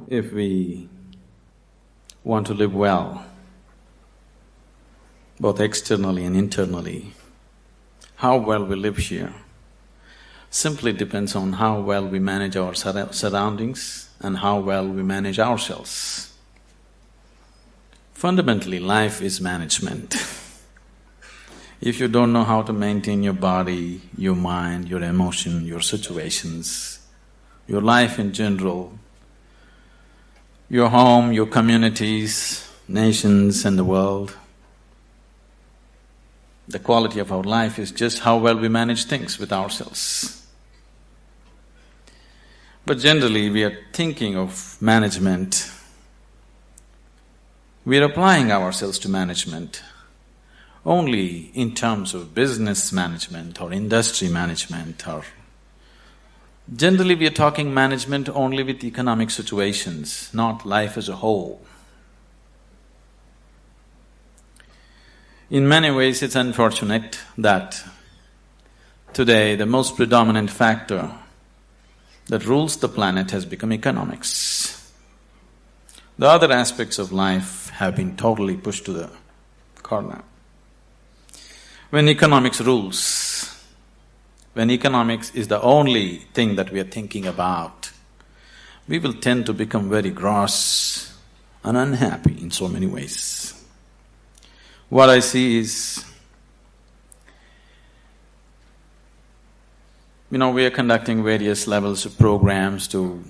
If we want to live well, both externally and internally, how well we live here simply depends on how well we manage our surroundings and how well we manage ourselves. Fundamentally, life is management. If you don't know how to maintain your body, your mind, your emotion, your situations, your life in general, your home, your communities, nations and the world, the quality of our life is just how well we manage things with ourselves. But generally, we are thinking of management, we are applying ourselves to management only in terms of business management or industry management or… Generally, we are talking management only with economic situations, not life as a whole. In many ways, it's unfortunate that today the most predominant factor that rules the planet has become economics. The other aspects of life have been totally pushed to the corner. When economics rules, when economics is the only thing that we are thinking about, we will tend to become very gross and unhappy in so many ways. What I see is, we are conducting various levels of programs to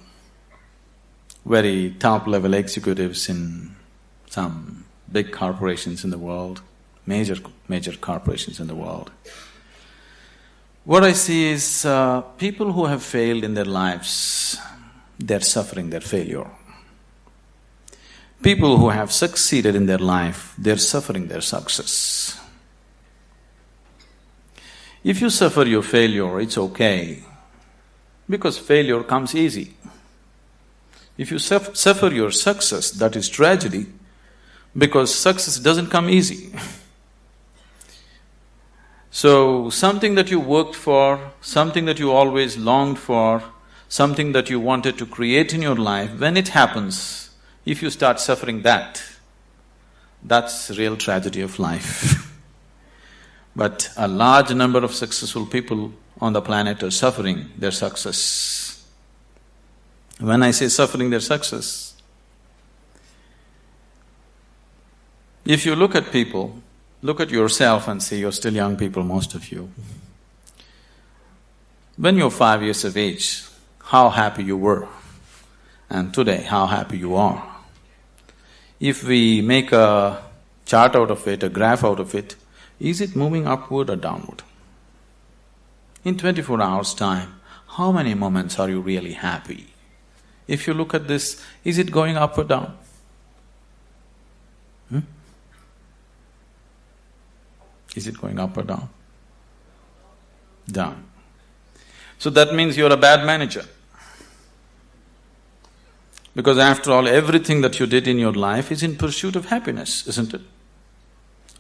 very top-level executives in some big corporations in the world, major corporations in the world. What I see is people who have failed in their lives, they're suffering their failure. People who have succeeded in their life, they're suffering their success. If you suffer your failure, it's okay, because failure comes easy. If you suffer your success, that is tragedy, because success doesn't come easy. So, something that you worked for, something that you always longed for, something that you wanted to create in your life, when it happens, if you start suffering that, that's the real tragedy of life. But a large number of successful people on the planet are suffering their success. When I say suffering their success, if you look at people, look at yourself and see, you're still young people, most of you. When you're 5 years of age, how happy you were, and today, how happy you are. If we make a chart out of it, a graph out of it, is it moving upward or downward? In 24 hours' time, how many moments are you really happy? If you look at this, is it going up or down? Is it going up or down? Down. So that means you're a bad manager. Because after all, everything that you did in your life is in pursuit of happiness, isn't it?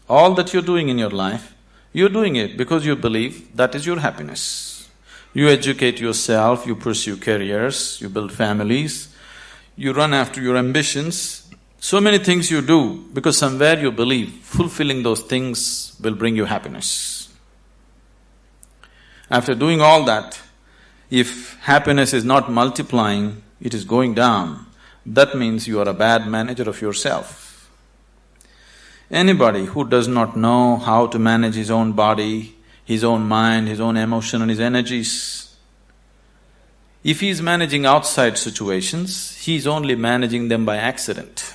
All that you're doing in your life, you're doing it because you believe that is your happiness. You educate yourself, you pursue careers, you build families, you run after your ambitions. So many things you do because somewhere you believe fulfilling those things will bring you happiness. After doing all that, if happiness is not multiplying, it is going down, that means you are a bad manager of yourself. Anybody who does not know how to manage his own body, his own mind, his own emotion and his energies, if he is managing outside situations, he is only managing them by accident,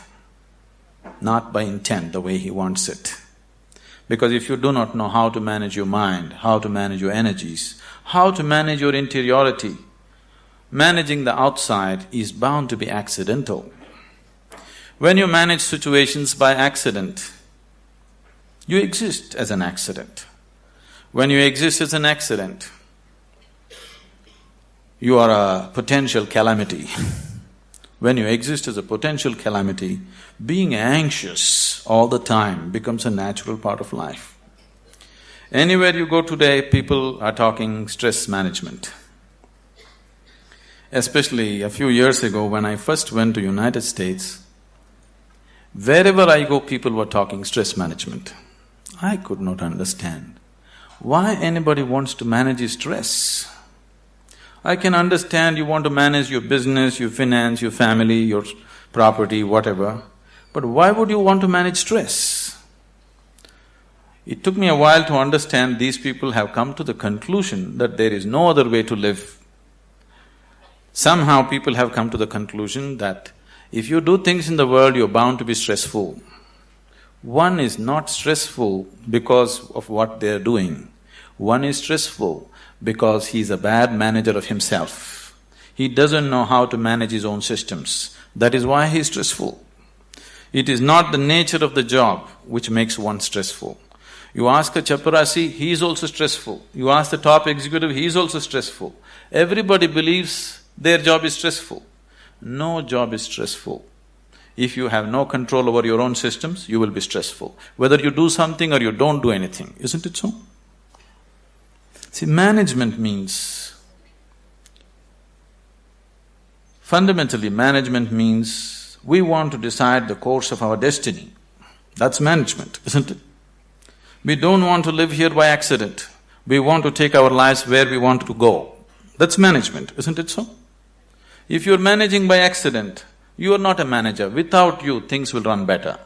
not by intent, the way he wants it. Because if you do not know how to manage your mind, how to manage your energies, how to manage your interiority, managing the outside is bound to be accidental. When you manage situations by accident, you exist as an accident. When you exist as an accident, you are a potential calamity. When you exist as a potential calamity, being anxious all the time becomes a natural part of life. Anywhere you go today, people are talking stress management. Especially a few years ago when I first went to United States, wherever I go, people were talking stress management. I could not understand why anybody wants to manage his stress. I can understand you want to manage your business, your finance, your family, your property, whatever, but why would you want to manage stress? It took me a while to understand these people have come to the conclusion that there is no other way to live. Somehow people have come to the conclusion that if you do things in the world, you're bound to be stressful. One is not stressful because of what they're doing. One is stressful because he's a bad manager of himself. He doesn't know how to manage his own systems. That is why he's stressful. It is not the nature of the job which makes one stressful. You ask a chaparasi, he is also stressful. You ask the top executive, he is also stressful. Everybody believes their job is stressful. No job is stressful. If you have no control over your own systems, you will be stressful. Whether you do something or you don't do anything, isn't it so? See, management means… fundamentally, management means we want to decide the course of our destiny. That's management, isn't it? We don't want to live here by accident. We want to take our lives where we want to go. That's management, isn't it so? If you're managing by accident, you are not a manager. Without you, things will run better.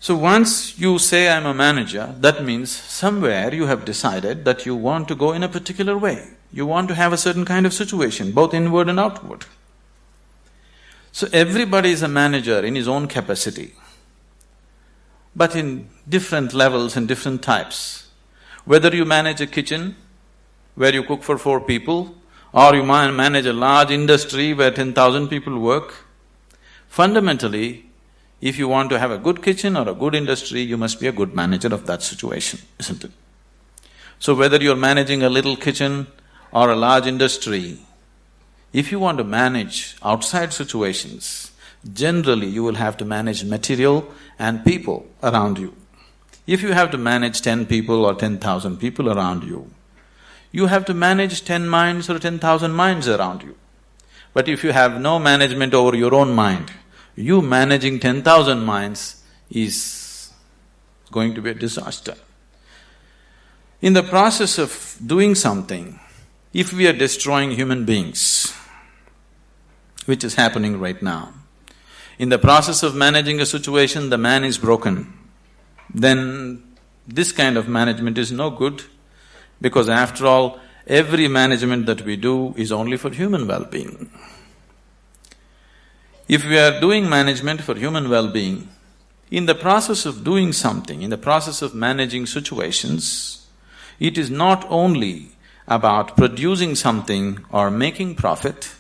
So once you say, I'm a manager, that means somewhere you have decided that you want to go in a particular way. You want to have a certain kind of situation, both inward and outward. So everybody is a manager in his own capacity, but in different levels and different types. Whether you manage a kitchen where you cook for 4 people, or you manage a large industry where 10,000 people work, fundamentally, if you want to have a good kitchen or a good industry, you must be a good manager of that situation, isn't it? So whether you're managing a little kitchen or a large industry, if you want to manage outside situations, generally you will have to manage material and people around you. If you have to manage 10 people or 10,000 people around you, you have to manage 10 minds or 10,000 minds around you. But if you have no management over your own mind, you managing 10,000 minds is going to be a disaster. In the process of doing something, if we are destroying human beings, which is happening right now, in the process of managing a situation, the man is broken, then this kind of management is no good, because after all, every management that we do is only for human well-being. If we are doing management for human well-being, in the process of doing something, in the process of managing situations, it is not only about producing something or making profit.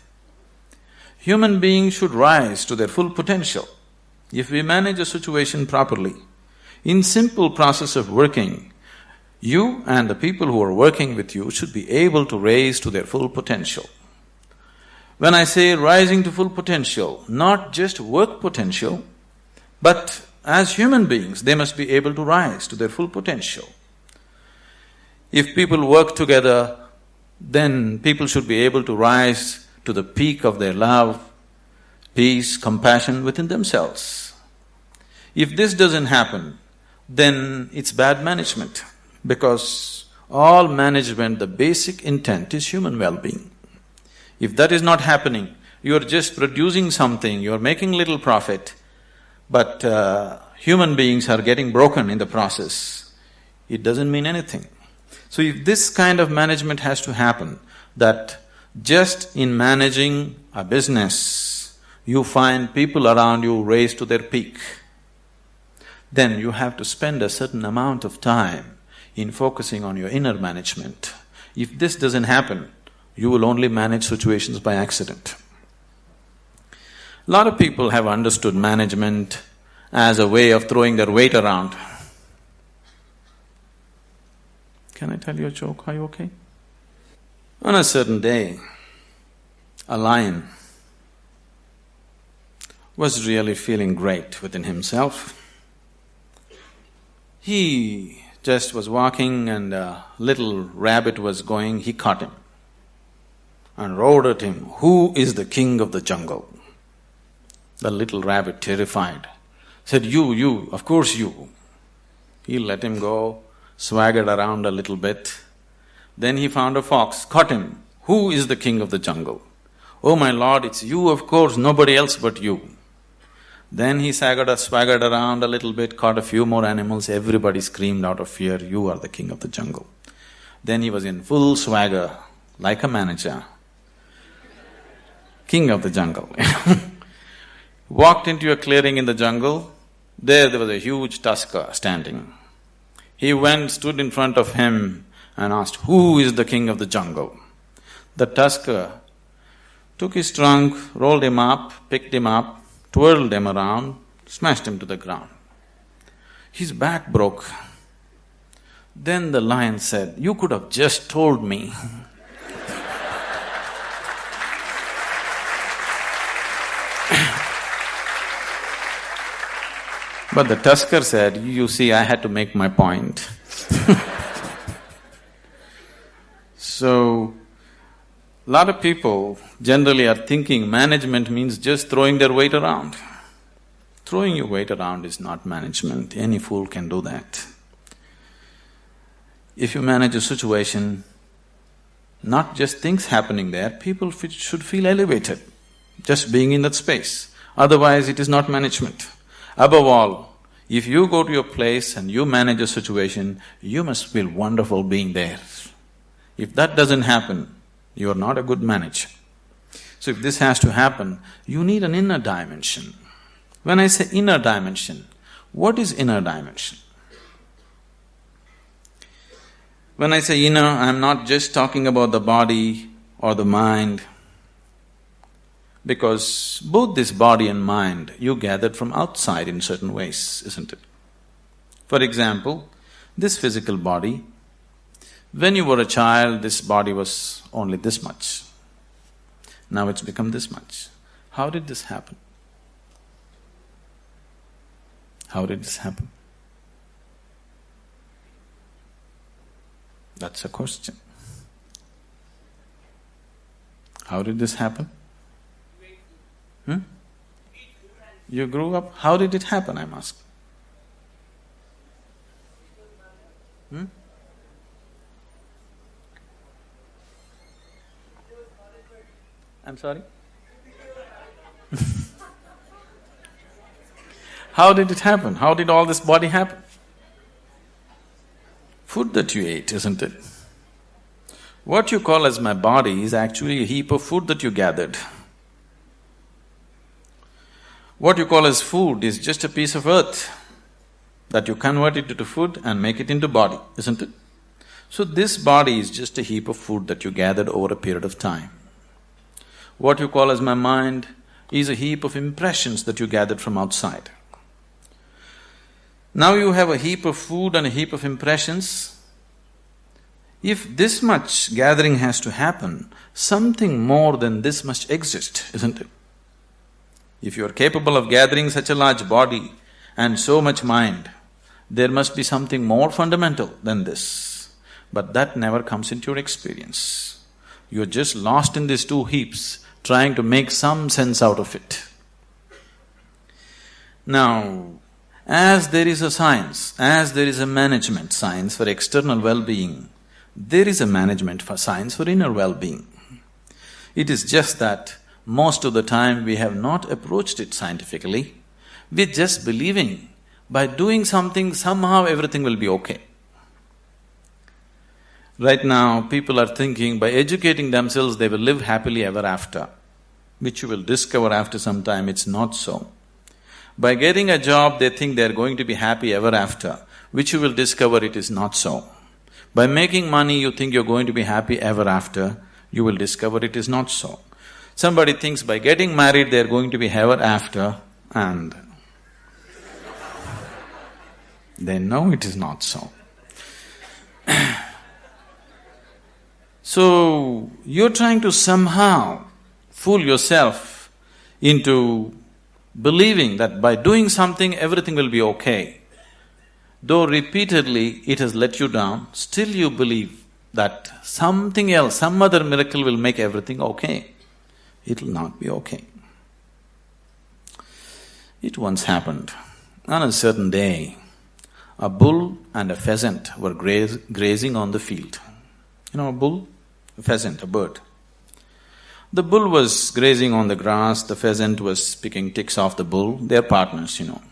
Human beings should rise to their full potential. If we manage a situation properly, in simple process of working, you and the people who are working with you should be able to raise to their full potential. When I say rising to full potential, not just work potential, but as human beings, they must be able to rise to their full potential. If people work together, then people should be able to rise to the peak of their love, peace, compassion within themselves. If this doesn't happen, then it's bad management, because all management, the basic intent is human well-being. If that is not happening, you're just producing something, you're making little profit, but human beings are getting broken in the process, it doesn't mean anything. So if this kind of management has to happen, that just in managing a business, you find people around you raise to their peak, then you have to spend a certain amount of time in focusing on your inner management. If this doesn't happen, you will only manage situations by accident. A lot of people have understood management as a way of throwing their weight around. Can I tell you a joke? Are you okay? On a certain day, a lion was really feeling great within himself. He just was walking and a little rabbit was going, he caught him. and roared at him, "Who is the king of the jungle?" The little rabbit, terrified, said, You, of course you." He let him go, swaggered around a little bit. Then he found a fox, caught him. "Who is the king of the jungle?" "Oh my lord, it's you, of course, nobody else but you." Then he swaggered around a little bit, caught a few more animals, everybody screamed out of fear, "You are the king of the jungle." Then he was in full swagger, like a manager. King of the jungle. Walked into a clearing in the jungle, there was a huge tusker standing. He went, stood in front of him and asked, "Who is the king of the jungle?" The tusker took his trunk, rolled him up, picked him up, twirled him around, smashed him to the ground. His back broke. Then the lion said, "You could have just told me." But the tusker said, "You see, I had to make my point." So, lot of people generally are thinking management means just throwing their weight around. Throwing your weight around is not management, any fool can do that. If you manage a situation, not just things happening there, people should feel elevated, just being in that space. Otherwise, it is not management. Above all, if you go to a place and you manage a situation, you must feel wonderful being there. If that doesn't happen, you are not a good manager. So if this has to happen, you need an inner dimension. When I say inner dimension, what is inner dimension? When I say inner, I'm not just talking about the body or the mind, because both this body and mind you gathered from outside in certain ways, isn't it? For example, this physical body, when you were a child, this body was only this much. Now it's become this much. How did this happen? How did this happen? That's a question. How did this happen? You grew up, how did it happen, I'm asking? I'm sorry? How did it happen? How did all this body happen? Food that you ate, isn't it? What you call as my body is actually a heap of food that you gathered. What you call as food is just a piece of earth that you convert it into food and make it into body, isn't it? So this body is just a heap of food that you gathered over a period of time. What you call as my mind is a heap of impressions that you gathered from outside. Now you have a heap of food and a heap of impressions. If this much gathering has to happen, something more than this must exist, isn't it? If you are capable of gathering such a large body and so much mind, there must be something more fundamental than this. But that never comes into your experience. You're just lost in these two heaps, trying to make some sense out of it. Now, as there is a science, as there is a management science for external well-being, there is a management for science for inner well-being. It is just that most of the time we have not approached it scientifically, we're just believing by doing something somehow everything will be okay. Right now, people are thinking by educating themselves they will live happily ever after, which you will discover after some time it's not so. By getting a job, they think they are going to be happy ever after, which you will discover it is not so. By making money, you think you're going to be happy ever after, you will discover it is not so. Somebody thinks by getting married they're going to be ever after, and they know it is not so. So, you're trying to somehow fool yourself into believing that by doing something everything will be okay. Though repeatedly it has let you down, still you believe that something else, some other miracle will make everything okay. It'll not be okay. It once happened. On a certain day, a bull and a pheasant were grazing on the field. You know a bull? A pheasant, a bird. The bull was grazing on the grass, the pheasant was picking ticks off the bull. They're partners, you know.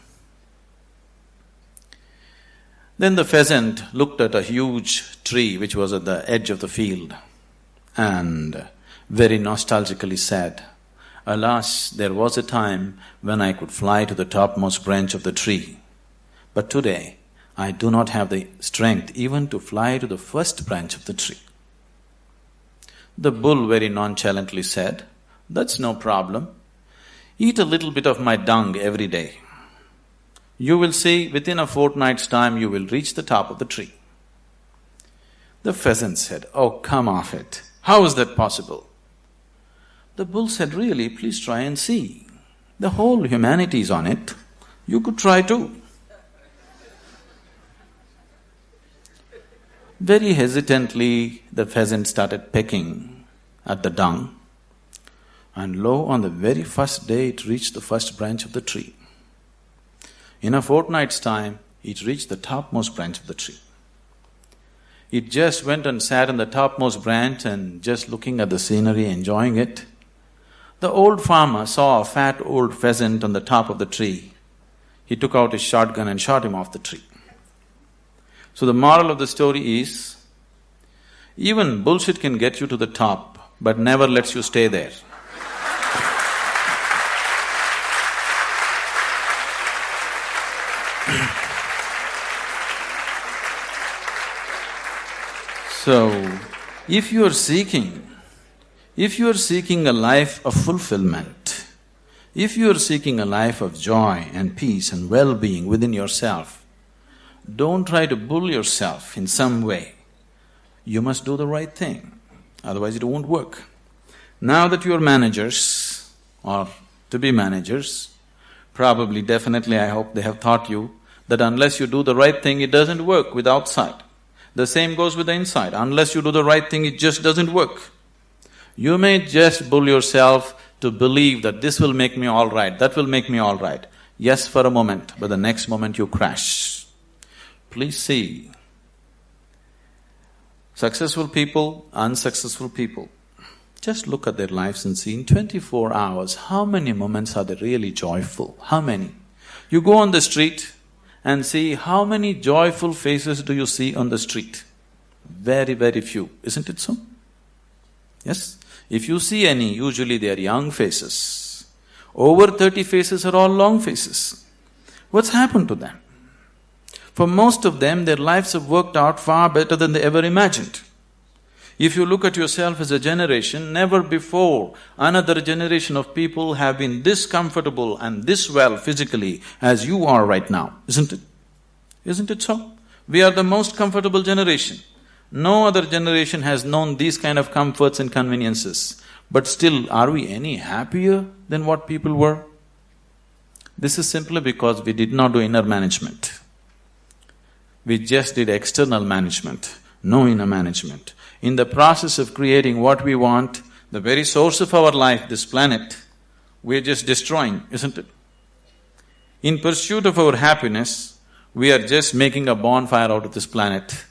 Then the pheasant looked at a huge tree which was at the edge of the field and very nostalgically said, "Alas, there was a time when I could fly to the topmost branch of the tree, but today I do not have the strength even to fly to the first branch of the tree." The bull very nonchalantly said, "That's no problem. Eat a little bit of my dung every day. You will see, within a fortnight's time you will reach the top of the tree." The pheasant said, "Oh, come off it. How is that possible?" The bull said, "Really, please try and see. The whole humanity is on it. You could try too." Very hesitantly, the pheasant started pecking at the dung, and lo, on the very first day it reached the first branch of the tree. In a fortnight's time, it reached the topmost branch of the tree. It just went and sat on the topmost branch and just looking at the scenery, enjoying it. The old farmer saw a fat old pheasant on the top of the tree. He took out his shotgun and shot him off the tree. So the moral of the story is, even bullshit can get you to the top, but never lets you stay there. So, if you are seeking a life of fulfillment, if you are seeking a life of joy and peace and well-being within yourself, don't try to bull yourself in some way. You must do the right thing, otherwise it won't work. Now that you are managers, or to be managers, probably, definitely, I hope they have taught you that unless you do the right thing, it doesn't work with outside. The same goes with the inside. Unless you do the right thing, it just doesn't work. You may just bull yourself to believe that this will make me all right, that will make me all right. Yes, for a moment, but the next moment you crash. Please see, successful people, unsuccessful people, just look at their lives and see in 24 hours, how many moments are they really joyful? How many? You go on the street and see how many joyful faces do you see on the street? Very, very few, isn't it so? Yes? If you see any, usually they are young faces. Over 30 faces are all long faces. What's happened to them? For most of them, their lives have worked out far better than they ever imagined. If you look at yourself as a generation, never before another generation of people have been this comfortable and this well physically as you are right now, isn't it? Isn't it so? We are the most comfortable generation. No other generation has known these kind of comforts and conveniences. But still, are we any happier than what people were? This is simply because we did not do inner management. We just did external management, no inner management. In the process of creating what we want, the very source of our life, this planet, we're just destroying, isn't it? In pursuit of our happiness, we are just making a bonfire out of this planet,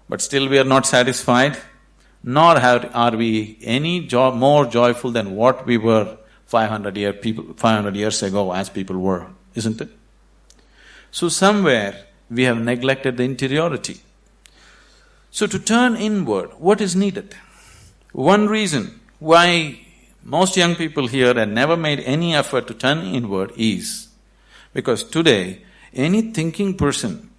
but still we are not satisfied, nor are we any more joyful than what we were 500 years ago as people were, isn't it? So somewhere, we have neglected the interiority. So to turn inward, what is needed? One reason why most young people here have never made any effort to turn inward is because today, any thinking person,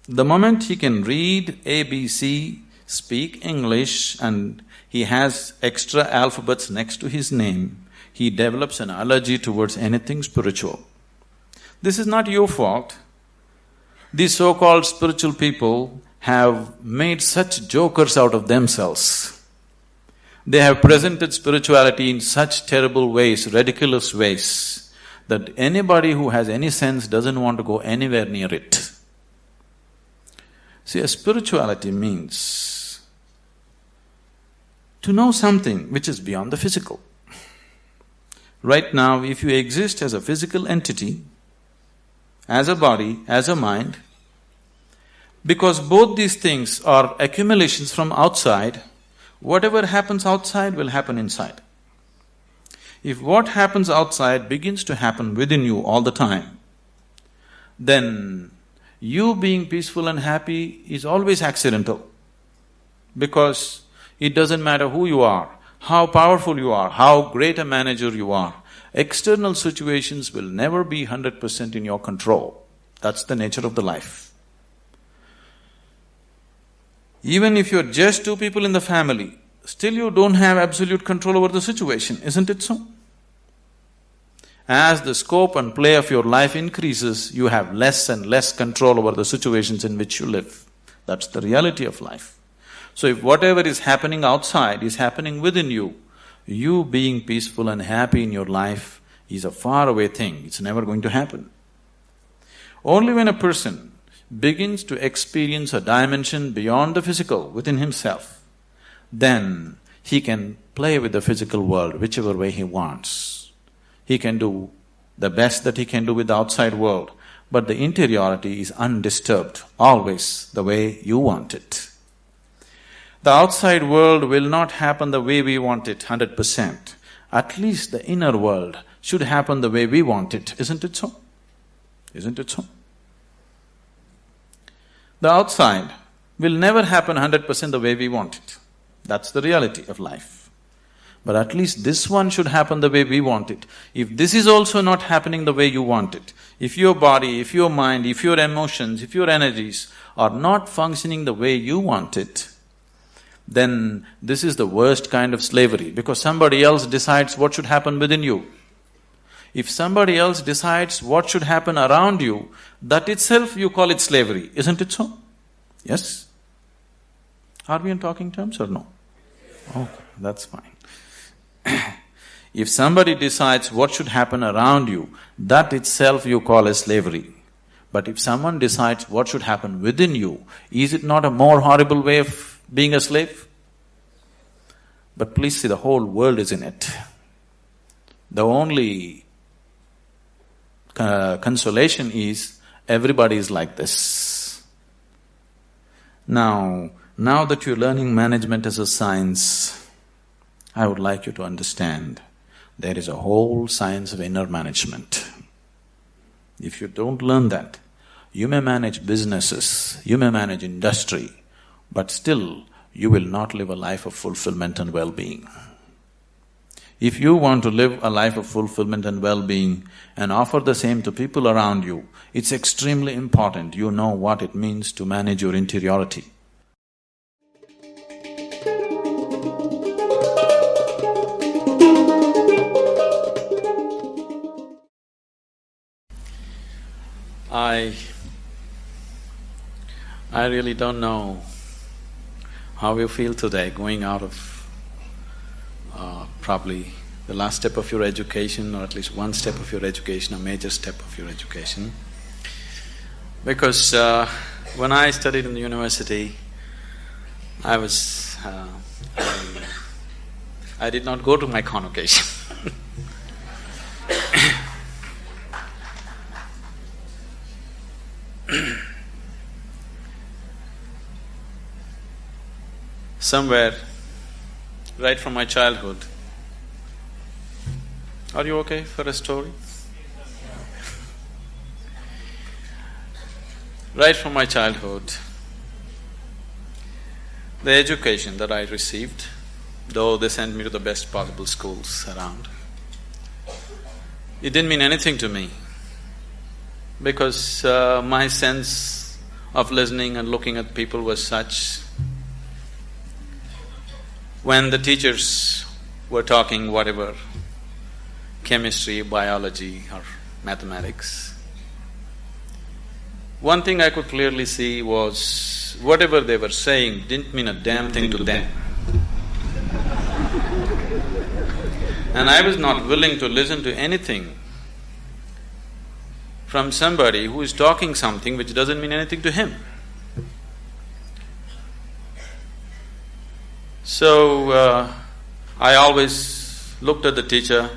the moment he can read ABC, speak English, and he has extra alphabets next to his name, he develops an allergy towards anything spiritual. This is not your fault. These so-called spiritual people have made such jokers out of themselves. They have presented spirituality in such terrible ways, ridiculous ways, that anybody who has any sense doesn't want to go anywhere near it. See, a spirituality means to know something which is beyond the physical. Right now, if you exist as a physical entity, as a body, as a mind, because both these things are accumulations from outside, whatever happens outside will happen inside. If what happens outside begins to happen within you all the time, then you being peaceful and happy is always accidental. Because it doesn't matter who you are, how powerful you are, how great a manager you are, external situations will never be 100% in your control. That's the nature of the life. Even if you're just two people in the family, still you don't have absolute control over the situation, isn't it so? As the scope and play of your life increases, you have less and less control over the situations in which you live. That's the reality of life. So if whatever is happening outside is happening within you, you being peaceful and happy in your life is a faraway thing, it's never going to happen. Only when a person begins to experience a dimension beyond the physical within himself, then he can play with the physical world whichever way he wants. He can do the best that he can do with the outside world, but the interiority is undisturbed, always the way you want it. The outside world will not happen the way we want it 100%. At least the inner world should happen the way we want it, isn't it so? Isn't it so? The outside will never happen 100% the way we want it. That's the reality of life. But at least this one should happen the way we want it. If this is also not happening the way you want it, if your body, if your mind, if your emotions, if your energies are not functioning the way you want it, then this is the worst kind of slavery, because somebody else decides what should happen within you. If somebody else decides what should happen around you, that itself you call it slavery, isn't it so? Yes? Are we in talking terms or no? Okay, that's fine. If somebody decides what should happen around you, that itself you call as slavery. But if someone decides what should happen within you, is it not a more horrible way of being a slave? But please see, the whole world is in it. The only consolation is everybody is like this. Now that you're learning management as a science, I would like you to understand there is a whole science of inner management. If you don't learn that, you may manage businesses, you may manage industry, but still you will not live a life of fulfillment and well-being. If you want to live a life of fulfillment and well-being and offer the same to people around you, it's extremely important you know what it means to manage your interiority. I really don't know how you feel today going out of probably the last step of your education, or at least one step of your education, a major step of your education. Because when I studied in the university, I did not go to my convocation. Somewhere, right from my childhood… Are you okay for a story? Right from my childhood, the education that I received, though they sent me to the best possible schools around, it didn't mean anything to me, because my sense of listening and looking at people was such. When the teachers were talking whatever, chemistry, biology or mathematics, one thing I could clearly see was whatever they were saying didn't mean a damn thing to them. And I was not willing to listen to anything from somebody who is talking something which doesn't mean anything to him. So, I always looked at the teacher.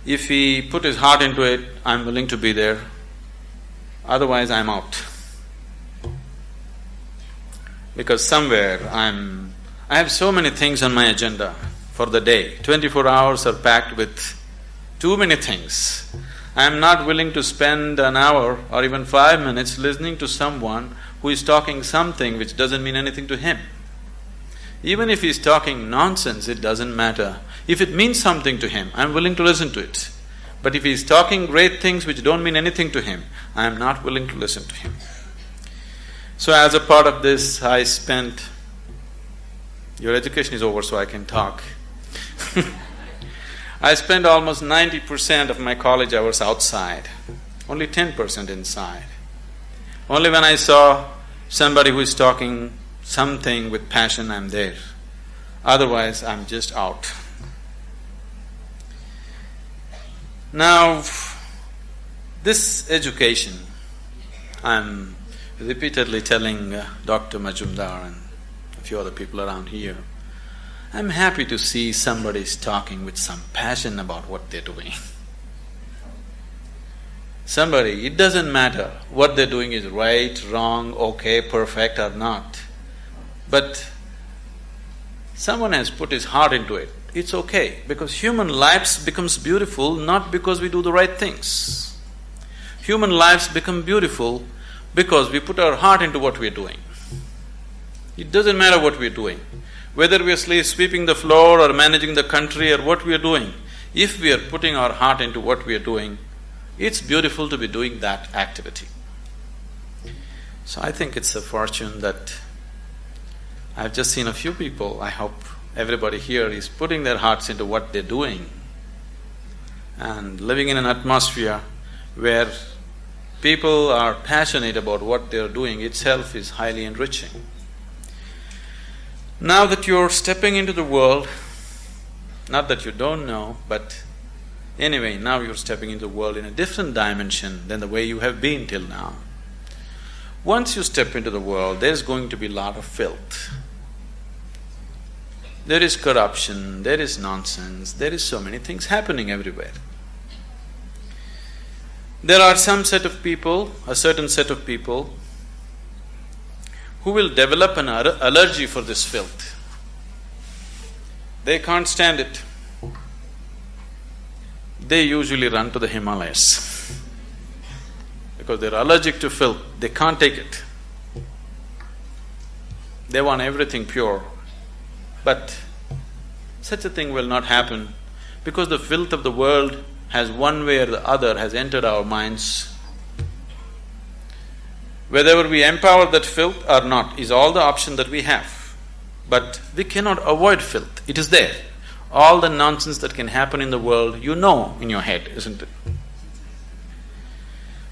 If he put his heart into it, I'm willing to be there. Otherwise, I'm out. Because somewhere I have so many things on my agenda for the day. 24 hours are packed with too many things. I'm not willing to spend an hour or even 5 minutes listening to someone who is talking something which doesn't mean anything to him. Even if he's talking nonsense, it doesn't matter. If it means something to him, I'm willing to listen to it. But if he's talking great things which don't mean anything to him, I'm not willing to listen to him. So as a part of this, I spent… Your education is over, so I can talk. I spent almost 90% of my college hours outside, only 10% inside. Only when I saw somebody who is talking something with passion, I'm there. Otherwise, I'm just out. Now, this education, I'm repeatedly telling Dr. Majumdar and a few other people around here, I'm happy to see somebody's talking with some passion about what they're doing. Somebody, it doesn't matter what they're doing is right, wrong, okay, perfect or not. But someone has put his heart into it, it's okay, because human lives becomes beautiful not because we do the right things. Human lives become beautiful because we put our heart into what we're doing. It doesn't matter what we're doing, whether we're sweeping the floor or managing the country or what we're doing. If we are putting our heart into what we're doing, it's beautiful to be doing that activity. So I think it's a fortune that I've just seen a few people. I hope everybody here is putting their hearts into what they're doing and living in an atmosphere where people are passionate about what they're doing itself is highly enriching. Now that you're stepping into the world, not that you don't know, but anyway, now you're stepping into the world in a different dimension than the way you have been till now. Once you step into the world, there's going to be a lot of filth. There is corruption, there is nonsense, there is so many things happening everywhere. There are some set of people, a certain set of people, who will develop an allergy for this filth. They can't stand it. They usually run to the Himalayas because they're allergic to filth, they can't take it. They want everything pure. But such a thing will not happen because the filth of the world has one way or the other has entered our minds. Whether we empower that filth or not is all the option that we have. But we cannot avoid filth, it is there. All the nonsense that can happen in the world, you know in your head, isn't it?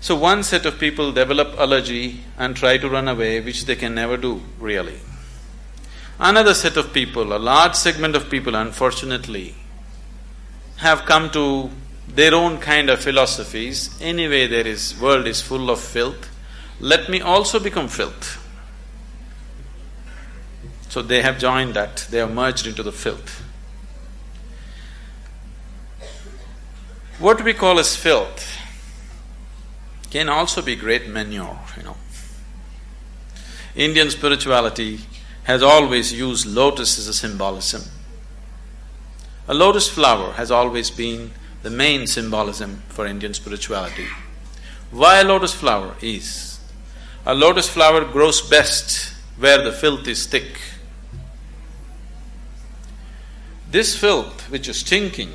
So one set of people develop allergy and try to run away, which they can never do, really. Another set of people, a large segment of people, unfortunately, have come to their own kind of philosophies. Anyway, world is full of filth. Let me also become filth. So they have joined that, they have merged into the filth. What we call as filth can also be great manure, Indian spirituality has always used lotus as a symbolism. A lotus flower has always been the main symbolism for Indian spirituality. Why a lotus flower is? A lotus flower grows best where the filth is thick. This filth, which is stinking,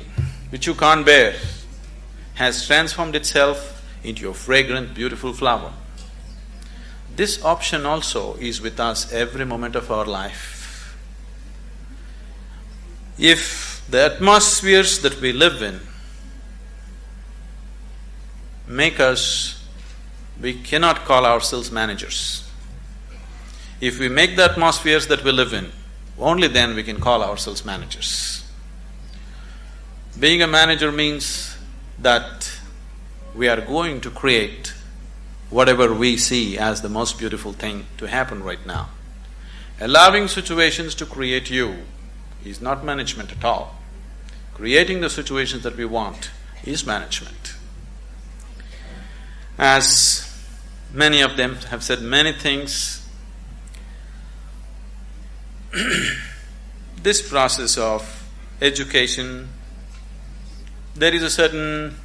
which you can't bear, has transformed itself into a fragrant, beautiful flower. This option also is with us every moment of our life. If the atmospheres that we live in make us… we cannot call ourselves managers. If we make the atmospheres that we live in, only then we can call ourselves managers. Being a manager means that we are going to create whatever we see as the most beautiful thing to happen right now. Allowing situations to create you is not management at all. Creating the situations that we want is management. As many of them have said many things, this process of education, there is a certain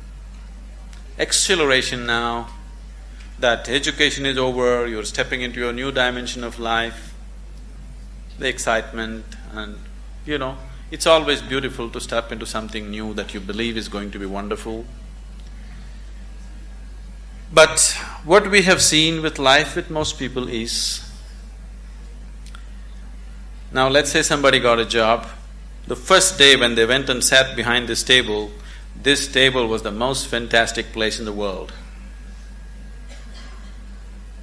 exhilaration now that education is over, you're stepping into your new dimension of life, the excitement, and it's always beautiful to step into something new that you believe is going to be wonderful. But what we have seen with life with most people is, now let's say somebody got a job. The first day when they went and sat behind this table was the most fantastic place in the world.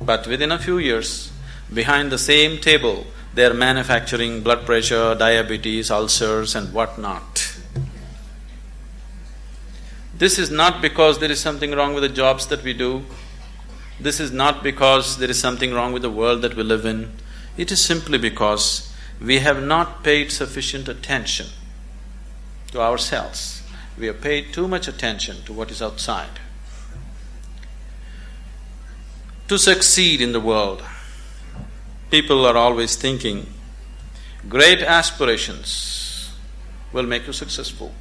But within a few years, behind the same table, they're manufacturing blood pressure, diabetes, ulcers and whatnot. This is not because there is something wrong with the jobs that we do. This is not because there is something wrong with the world that we live in. It is simply because we have not paid sufficient attention to ourselves. We have paid too much attention to what is outside. To succeed in the world, people are always thinking, great aspirations will make you successful.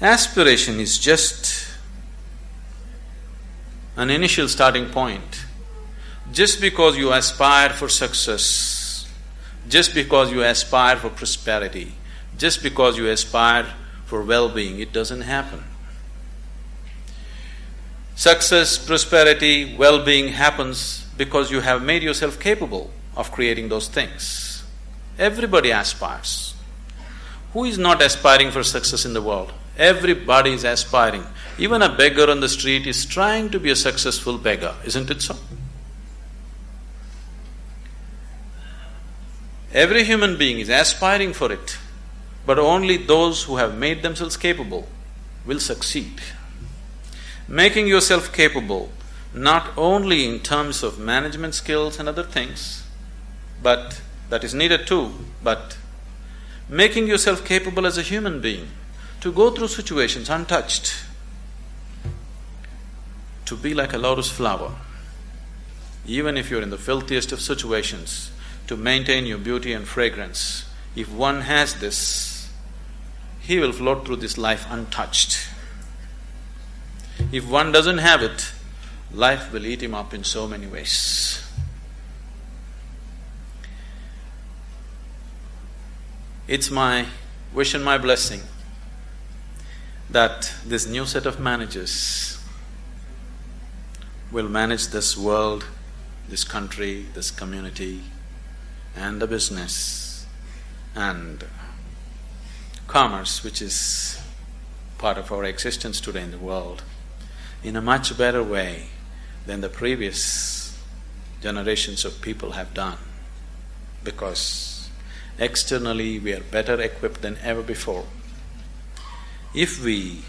Aspiration is just an initial starting point. Just because you aspire for success, just because you aspire for prosperity, just because you aspire for well-being, it doesn't happen. Success, prosperity, well-being happens because you have made yourself capable of creating those things. Everybody aspires. Who is not aspiring for success in the world? Everybody is aspiring. Even a beggar on the street is trying to be a successful beggar, isn't it so? Every human being is aspiring for it, but only those who have made themselves capable will succeed. Making yourself capable not only in terms of management skills and other things, but that is needed too, but making yourself capable as a human being to go through situations untouched, to be like a lotus flower, even if you're in the filthiest of situations, to maintain your beauty and fragrance. If one has this, he will float through this life untouched. If one doesn't have it, life will eat him up in so many ways. It's my wish and my blessing that this new set of managers will manage this world, this country, this community, and the business and commerce, which is part of our existence today in the world, in a much better way than the previous generations of people have done, because externally we are better equipped than ever before. If we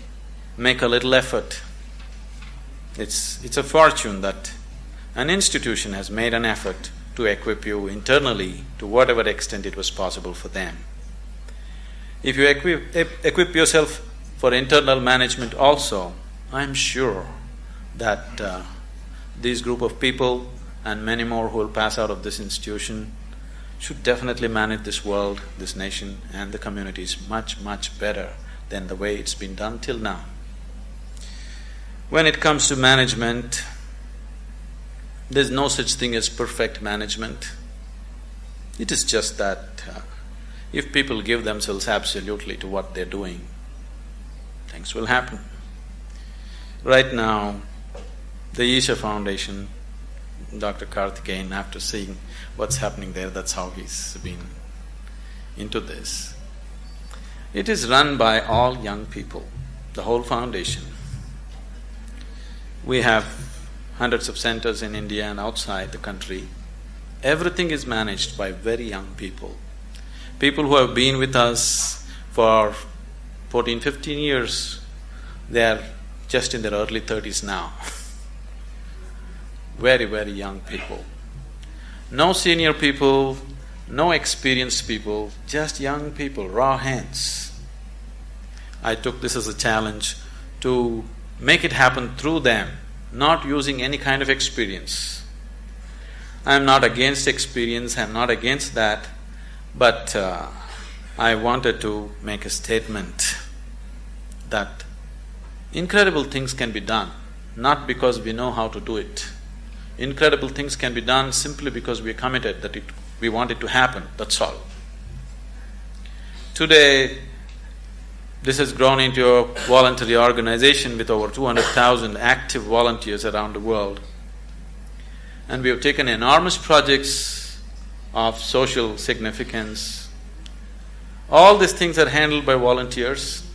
make a little effort, it's a fortune that an institution has made an effort to equip you internally to whatever extent it was possible for them. If you equip yourself for internal management also, I'm sure that this group of people and many more who will pass out of this institution should definitely manage this world, this nation and the communities much, much better than the way it's been done till now. When it comes to management, there's no such thing as perfect management. It is just that if people give themselves absolutely to what they're doing, things will happen. Right now, the Isha Foundation, Dr. Karthikeyan, after seeing what's happening there, that's how he's been into this. It is run by all young people, the whole foundation. We have hundreds of centers in India and outside the country. Everything is managed by very young people. People who have been with us for 14, 15 years, they are just in their early 30s now. Very, very young people. No senior people, no experienced people, just young people, raw hands. I took this as a challenge to make it happen through them, not using any kind of experience. I am not against experience, I am not against that, but I wanted to make a statement that incredible things can be done, not because we know how to do it. Incredible things can be done simply because we are committed that we want it to happen, that's all. Today, this has grown into a voluntary organization with over 200,000 active volunteers around the world. And we have taken enormous projects of social significance. All these things are handled by volunteers.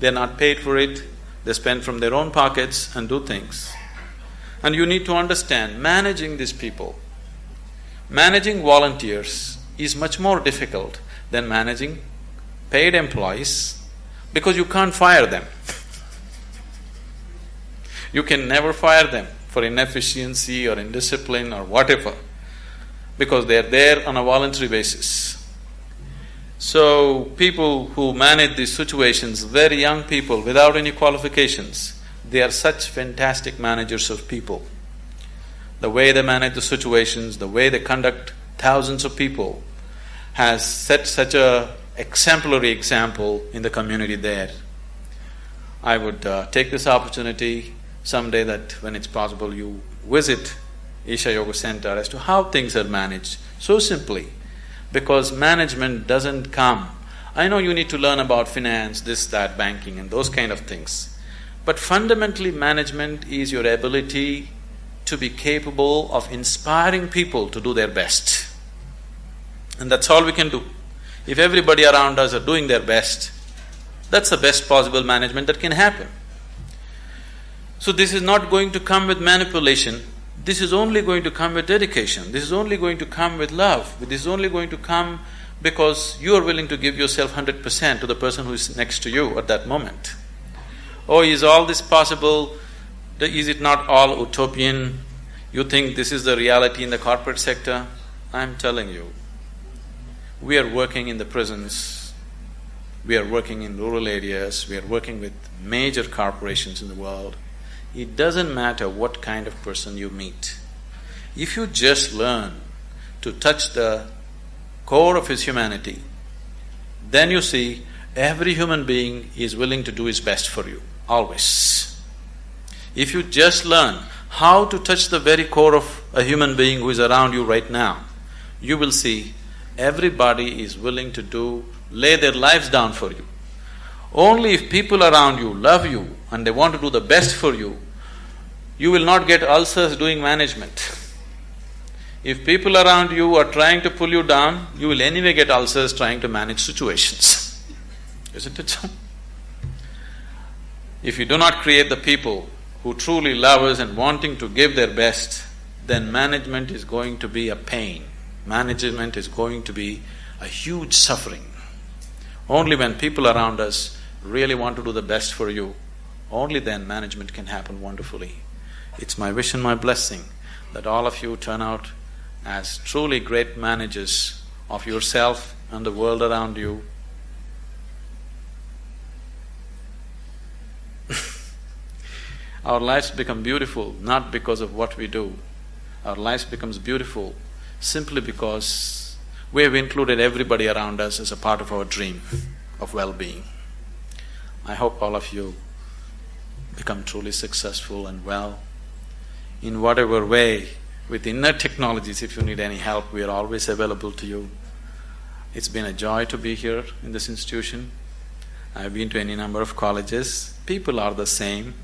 They're not paid for it, they spend from their own pockets and do things. And you need to understand, managing these people, managing volunteers is much more difficult than managing paid employees because you can't fire them. You can never fire them for inefficiency or indiscipline or whatever, because they're there on a voluntary basis. So, people who manage these situations, very young people without any qualifications, they are such fantastic managers of people. The way they manage the situations, the way they conduct thousands of people has set such a exemplary example in the community there. I would take this opportunity someday that when it's possible you visit Isha Yoga Center as to how things are managed so simply, because management doesn't come… I know you need to learn about finance, this, that, banking and those kind of things, but fundamentally management is your ability to be capable of inspiring people to do their best. And that's all we can do. If everybody around us are doing their best, that's the best possible management that can happen. So this is not going to come with manipulation, this is only going to come with dedication, this is only going to come with love, this is only going to come because you are willing to give yourself 100% to the person who is next to you at that moment. Oh, is all this possible? Is it not all utopian? You think this is the reality in the corporate sector? I'm telling you, we are working in the prisons, we are working in rural areas, we are working with major corporations in the world. It doesn't matter what kind of person you meet. If you just learn to touch the core of his humanity, then you see every human being is willing to do his best for you, always. If you just learn how to touch the very core of a human being who is around you right now, you will see everybody is willing to lay their lives down for you. Only if people around you love you and they want to do the best for you, you will not get ulcers doing management. If people around you are trying to pull you down, you will anyway get ulcers trying to manage situations. Isn't it so? If you do not create the people who truly love us and wanting to give their best, then management is going to be a pain. Management is going to be a huge suffering. Only when people around us really want to do the best for you, only then management can happen wonderfully. It's my wish and my blessing that all of you turn out as truly great managers of yourself and the world around you. Our lives become beautiful not because of what we do. Our lives becomes beautiful simply because we have included everybody around us as a part of our dream of well-being. I hope all of you become truly successful and well. In whatever way, with inner technologies, if you need any help, we are always available to you. It's been a joy to be here in this institution. I've been to any number of colleges. People are the same,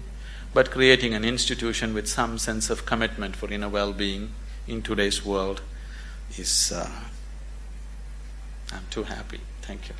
but creating an institution with some sense of commitment for inner well-being in today's world is… I'm too happy. Thank you.